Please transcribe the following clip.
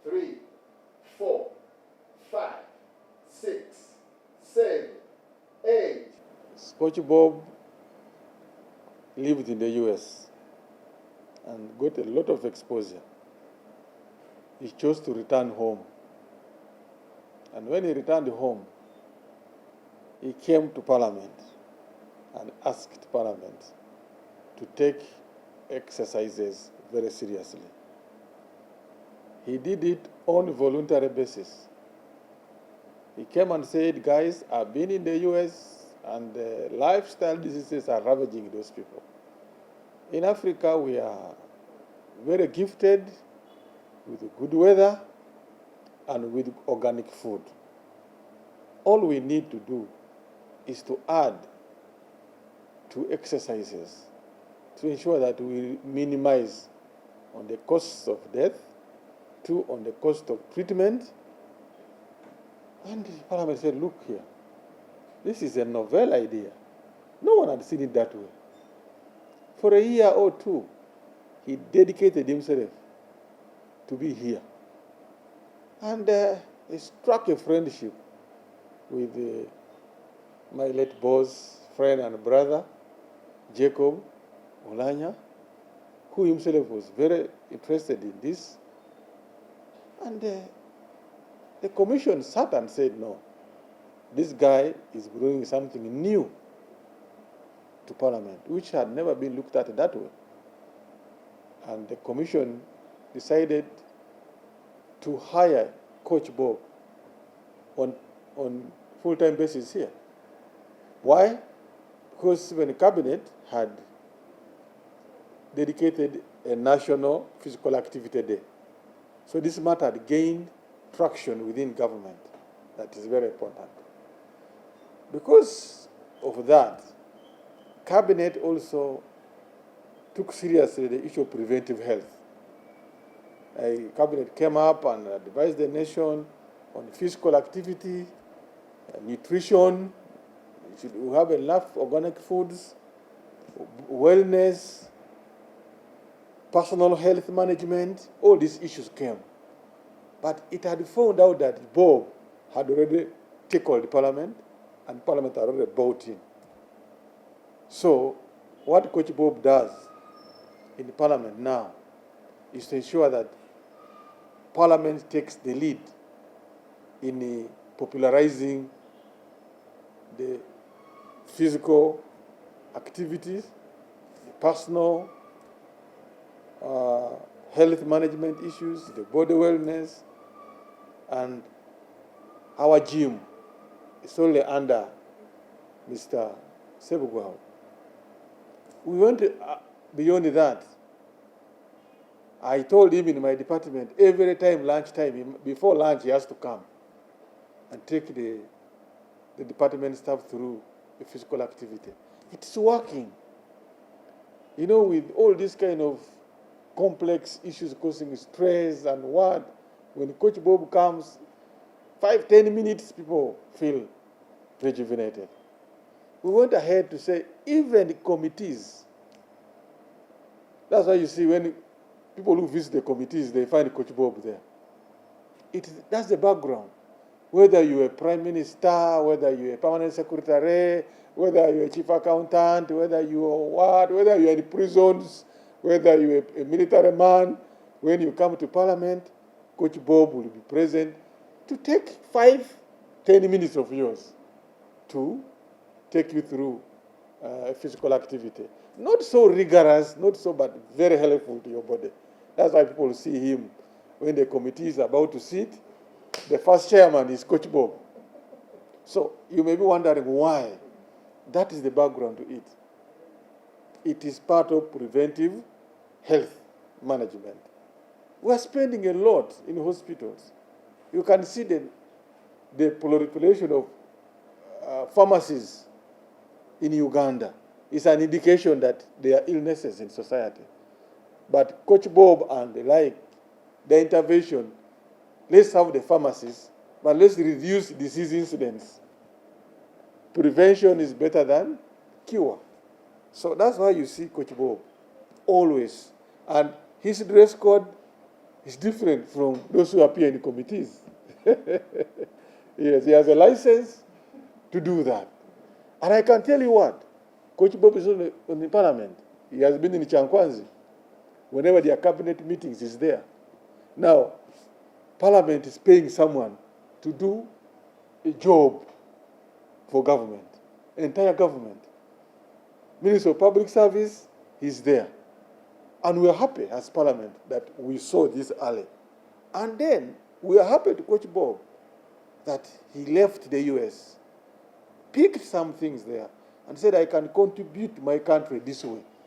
3, 4, 5, 6, 7, 8. Coach Bob lived in the US and got a lot of exposure. He chose to return home. And when he returned home, he came to Parliament and asked Parliament to take exercises very seriously. He did it on a voluntary basis. He came and said, guys, I've been in the US and lifestyle diseases are ravaging those people. In Africa, we are very gifted with good weather and with organic food. All we need to do is to add to exercises to ensure that we minimize on the costs of death, 2, on the cost of treatment. And the Parliament said, look here, this is a novel idea. No one had seen it that way. For a year or 2, he dedicated himself to be here. And he struck a friendship with my late boss, friend and brother, Jacob Olanya, who himself was very interested in this. And the commission sat and said, no, this guy is bringing something new to Parliament, which had never been looked at that way. And the commission decided to hire Coach Bob on full-time basis here. Why? Because when the cabinet had dedicated a national physical activity day, so this matter had gained traction within government. That is very important. Because of that, cabinet also took seriously the issue of preventive health. A cabinet came up and advised the nation on physical activity, nutrition. We have enough organic foods, wellness, personal health management. All these issues came. But it had found out that Bob had already tackled the Parliament, and Parliament had already bought in. So what Coach Bob does in the Parliament now is to ensure that Parliament takes the lead in popularizing the physical activities, the personal health management issues, the body wellness, and our gym is only under Mr. Sebugwao. We went beyond that. I told him in my department, every time lunchtime, before lunch, he has to come and take the department staff through the physical activity. It's working. You know, with all these kind of complex issues causing stress and what, when Coach Bob comes, 5-10 minutes, people feel rejuvenated. We went ahead to say, even the committees, that's why you see when people who visit the committees, they find Coach Bob there. That's the background. Whether you're a prime minister, whether you're a permanent secretary, whether you're a chief accountant, whether you're what, whether you're in prisons, whether you're a military man, when you come to Parliament, Coach Bob will be present to take 5-10 minutes of yours to take you through physical activity. Not so rigorous, not so, but very helpful to your body. That's why people see him when the committee is about to sit. The first chairman is Coach Bob. So you may be wondering why. That is the background to it. It is part of preventive health management. We are spending a lot in hospitals. You can see the proliferation of pharmacies in Uganda. It's an indication that there are illnesses in society. But Coach Bob and the like, the intervention, let's have the pharmacies, but let's reduce disease incidence. Prevention is better than cure. So that's why you see Coach Bob always. And his dress code It's different from those who appear in committees. Yes, he has a license to do that. And I can tell you what, Coach Bob is on the parliament. He has been in Chankwanzi. Whenever there are cabinet meetings, he's there. Now, parliament is paying someone to do a job for government, entire government. Minister of Public Service, he's there. And we are happy as parliament that we saw this early. And then we are happy to Coach Bob that he left the US, picked some things there, and said, I can contribute to my country this way.